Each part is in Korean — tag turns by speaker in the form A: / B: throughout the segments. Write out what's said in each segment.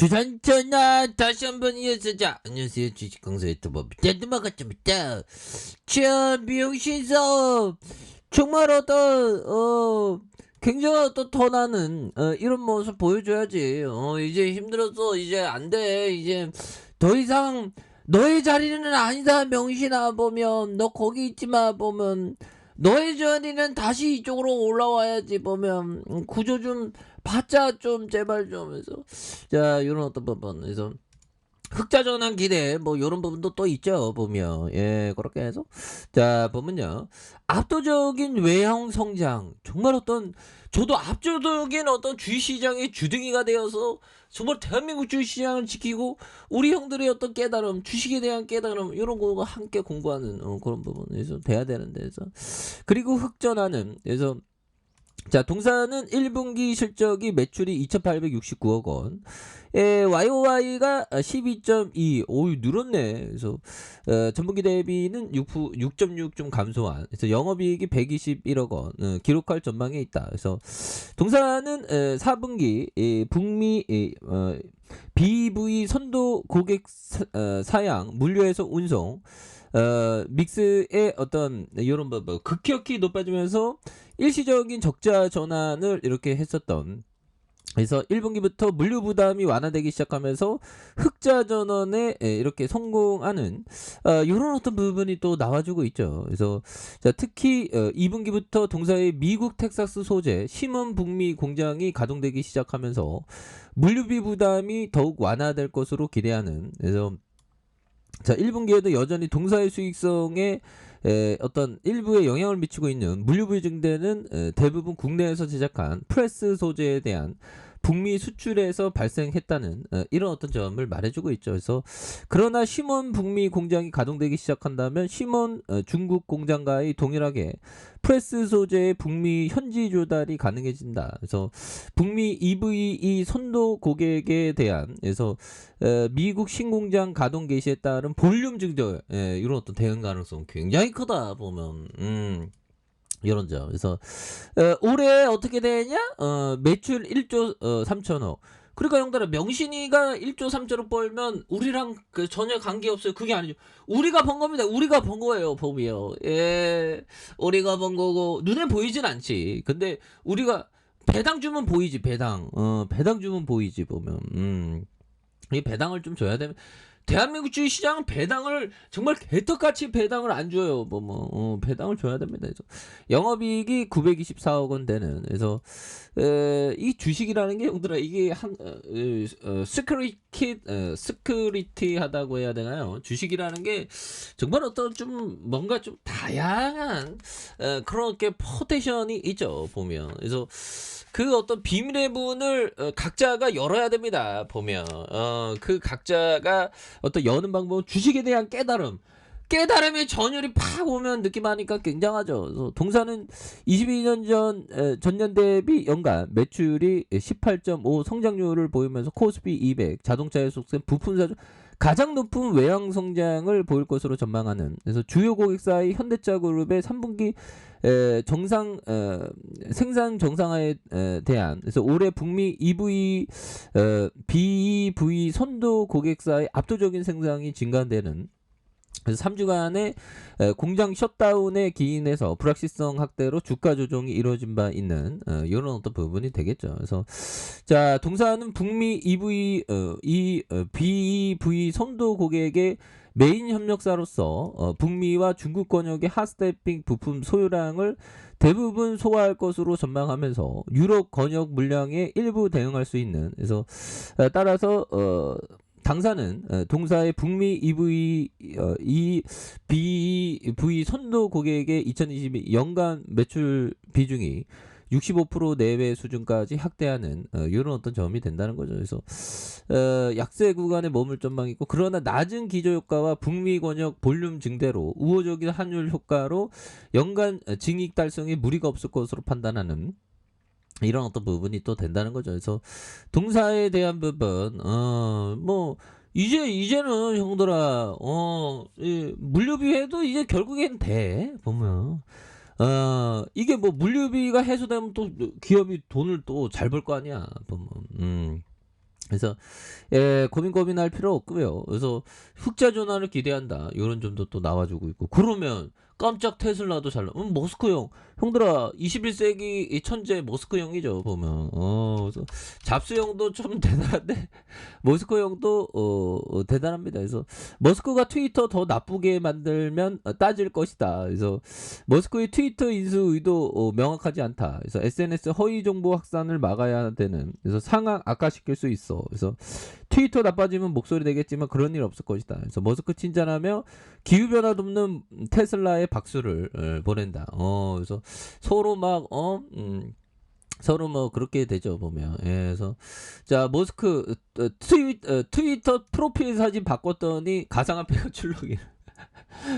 A: 주산전화 다시 한번 이어서자. 안녕하세요, 주식강사 유튜버 미안드마가입니다. 자, 미용신사업 정말 굉장히 더 나는 이런 모습 보여줘야지. 이제 힘들었어. 이제 안 돼. 이제 더 이상 너의 자리는 아니다. 명신아. 보면 너 거기 있지마. 보면 너의 자리는 다시 이쪽으로 올라와야지. 보면 구조 좀 받자 좀 제발 좀 해서. 자, 요런 어떤 부분에서 흑자전환 기대 뭐 요런 부분도 또 있죠. 보면 예, 그렇게 해서 자 보면요, 압도적인 외형 성장, 정말 저도 압도적인 주식시장의 주둥이가 되어서 정말 대한민국 주식시장을 지키고 우리 형들의 깨달음, 주식에 대한 깨달음, 이런 거가 함께 공부하는 그런 부분에서 돼야 되는데, 그래서 그리고 흑전환은, 그래서 자, 동사는 1분기 실적이 매출이 2,869억 원, YOY가 12.2, 오유 늘었네. 그래서 전분기 대비는 6.6 좀 감소한. 그래서 영업이익이 121억 원 기록할 전망에 있다. 그래서 동사는 4분기 북미 BEV 선도 고객 사양, 물류에서 운송, 믹스의 이런 급격히 높아지면서 일시적인 적자 전환을 이렇게 했었던. 그래서 1분기부터 물류 부담이 완화되기 시작하면서 흑자 전환에 이렇게 성공하는 이런 부분이 또 나와주고 있죠. 그래서 자, 특히 2분기부터 동사의 미국 텍사스 소재 시몬 북미 공장이 가동되기 시작하면서 물류비 부담이 더욱 완화될 것으로 기대하는. 그래서 자, 1분기에도 여전히 동사의 수익성에 일부에 영향을 미치고 있는 물류비 증대는 대부분 국내에서 제작한 프레스 소재에 대한 북미 수출에서 발생했다는 이런 점을 말해주고 있죠. 그래서 그러나 시몬 북미 공장이 가동되기 시작한다면 시몬 중국 공장과의 동일하게 프레스 소재의 북미 현지 조달이 가능해진다. 그래서 북미 EVE 선도 고객에 대한, 그래서 미국 신공장 가동 개시에 따른 볼륨 증대, 이런 대응 가능성 굉장히 크다 보면. 이런 점. 그래서 올해 어떻게 되냐? 매출 1조 3천억. 그러니까 형들아, 명신이가 1조 3천억 벌면 우리랑 전혀 관계없어요. 그게 아니죠. 우리가 번 겁니다. 우리가 번 거예요. 보면. 예. 우리가 번 거고 눈에 보이진 않지. 근데 우리가 배당 주면 보이지. 배당. 배당 주면 보이지. 보면. 이 배당을 좀 줘야 되면, 대한민국 주식시장은 배당을 정말 개떡같이 배당을 안 줘요. 배당을 줘야 됩니다. 그래서 영업이익이 924억 원 되는. 그래서 이 주식이라는 게 형들아, 이게 스크리티하다고 해야 되나요? 주식이라는 게 정말 좀 뭔가 좀 다양한 그렇게 포텐션이 있죠. 보면. 그래서 그 비밀의 문을 각자가 열어야 됩니다. 보면 그 각자가 여는 방법은 주식에 대한 깨달음의 전율이 팍 오면 느낌하니까 굉장하죠. 그래서 동사는 22년 전년 대비 연간 매출이 18.5 성장률을 보이면서 코스피 200 자동차에 속된 부품사 중 가장 높은 외형 성장을 보일 것으로 전망하는. 그래서 주요 고객사의 현대차 그룹의 3분기 생산 정상화에 대한. 그래서 올해 북미 BEV 선도 고객사의 압도적인 생산이 증가되는. 그래서 3주간의 공장 셧다운에 기인해서 불확실성 확대로 주가 조정이 이루어진 바 있는 이런 부분이 되겠죠. 그래서 자, 동사는 북미 BEV 선도 고객의 메인 협력사로서 북미와 중국 권역의 핫스태핑 부품 소요량을 대부분 소화할 것으로 전망하면서 유럽 권역 물량에 일부 대응할 수 있는. 그래서 따라서 당사는 동사의 북미 BEV 선도 고객의 2022 연간 매출 비중이 65% 내외 수준까지 확대하는 이런 점이 된다는 거죠. 그래서 약세 구간에 머물 전망이 있고, 그러나 낮은 기저 효과와 북미 권역 볼륨 증대로 우호적인 환율 효과로 연간 증익 달성에 무리가 없을 것으로 판단하는 이런 부분이 또 된다는 거죠. 그래서 동사에 대한 부분, 이제는 형들아, 물류비 해도 이제 결국엔 돼. 보면. 이게 물류비가 해소되면 또 기업이 돈을 또 잘 벌 거 아니야. 보면. 그래서 고민할 필요 없고요. 그래서 흑자 전환을 기대한다. 요런 점도 또 나와 주고 있고. 그러면 깜짝 테슬라도 잘 나 머스크 형. 형들아 21세기 이 천재 머스크 형이죠, 보면. 그래서 잡스 형도 좀 대단한데 머스크 형도 대단합니다. 그래서 머스크가 트위터 더 나쁘게 만들면 따질 것이다. 그래서 머스크의 트위터 인수 의도 명확하지 않다. 그래서 SNS 허위 정보 확산을 막아야 되는. 그래서 상황 악화시킬 수 있어. 그래서 트위터 나빠지면 목소리 내겠지만 그런 일 없을 것이다. 그래서 머스크 칭찬하며 기후 변화 돕는 테슬라에 박수를 보낸다. 그래서 서로 막 서로 뭐 그렇게 되죠, 보면. 그래서 자 머스크 트위터 프로필 사진 바꿨더니 가상화폐가 출렁이.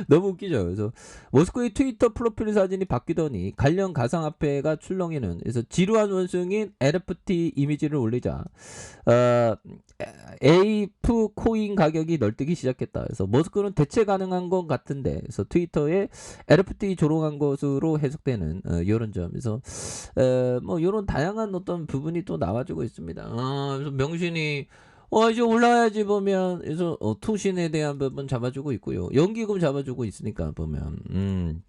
A: 너무 웃기죠. 그래서 모스크의 트위터 프로필 사진이 바뀌더니 관련 가상화폐가 출렁이는. 그래서 지루한 원숭이인 NFT 이미지를 올리자 에이프 코인 가격이 널뛰기 시작했다. 그래서 머스크는 대체 가능한 것 같은데, 그래서 트위터에 NFT 조롱한 것으로 해석되는 이런 점. 그래서 뭐 이런 다양한 어떤 부분이 또 나와주고 있습니다. 그래서 명신이 이제 올라와야지, 보면. 그래서 투신에 대한 부분 잡아주고 있고요. 연기금 잡아주고 있으니까, 보면.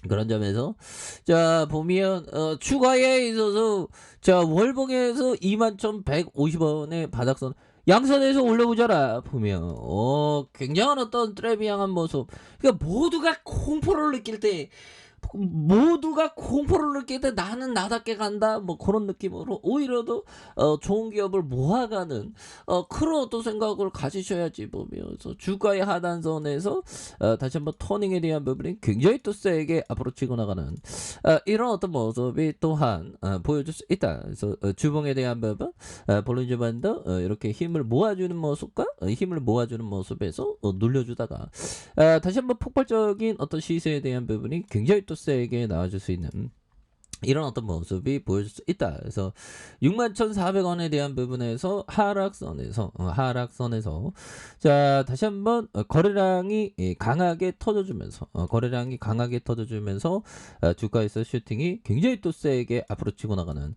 A: 그런 점에서 자 보면 추가에 있어서 자 월봉에서 21,150원의 바닥선 양선에서 올려보자라, 보면. 굉장한 어떤 트랩이 향한 모습. 그러니까 모두가 공포를 느낄 때 나는 나답게 간다, 뭐 그런 느낌으로 오히려 더 좋은 기업을 모아가는 그런 어떤 생각을 가지셔야지, 보면서 주가의 하단선에서 다시 한번 터닝에 대한 부분이 굉장히 또 세게 앞으로 치고 나가는 이런 어떤 모습이 또한 보여줄 수 있다. 그래서 주봉에 대한 부분 볼린저 반도 이렇게 힘을 모아주는 모습과 힘을 모아주는 모습에서 눌려주다가 다시 한번 폭발적인 어떤 시세에 대한 부분이 굉장히 또 세게 나와줄 수 있는 이런 어떤 모습이 보여줄 수 있다. 그래서 61,400원에 대한 부분에서 하락선에서 자 다시 한번 거래량이 강하게 터져주면서 주가에서 슈팅이 굉장히 또 세게 앞으로 치고 나가는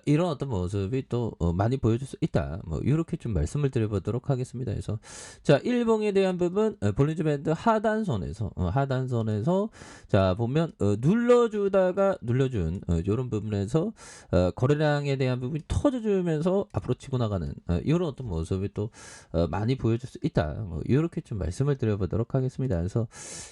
A: 이런 어떤 모습이 또 많이 보여줄 수 있다. 뭐 이렇게 좀 말씀을 드려보도록 하겠습니다. 그래서 자 일봉에 대한 부분 볼린저 밴드 하단선에서 자 보면 눌러준 이런 부분에서 거래량에 대한 부분이 터져주면서 앞으로 치고 나가는 이런 어떤 모습이 또 많이 보여줄 수 있다. 뭐 이렇게 좀 말씀을 드려보도록 하겠습니다. 그래서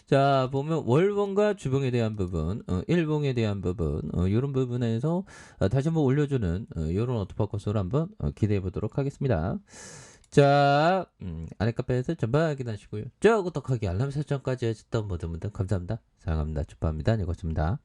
A: 자 보면 월봉과 주봉에 대한 부분, 일봉에 대한 부분, 이런 부분에서 다시 한번 올려주는 이런 어떤 포커스를 한번 기대해 보도록 하겠습니다. 자, 아랫카페에서 전방 확인하시고요. 저 구독하기 알람 설정까지 해줬던 모든 분들 감사합니다. 사랑합니다. 축하합니다. 네, 고맙습니다.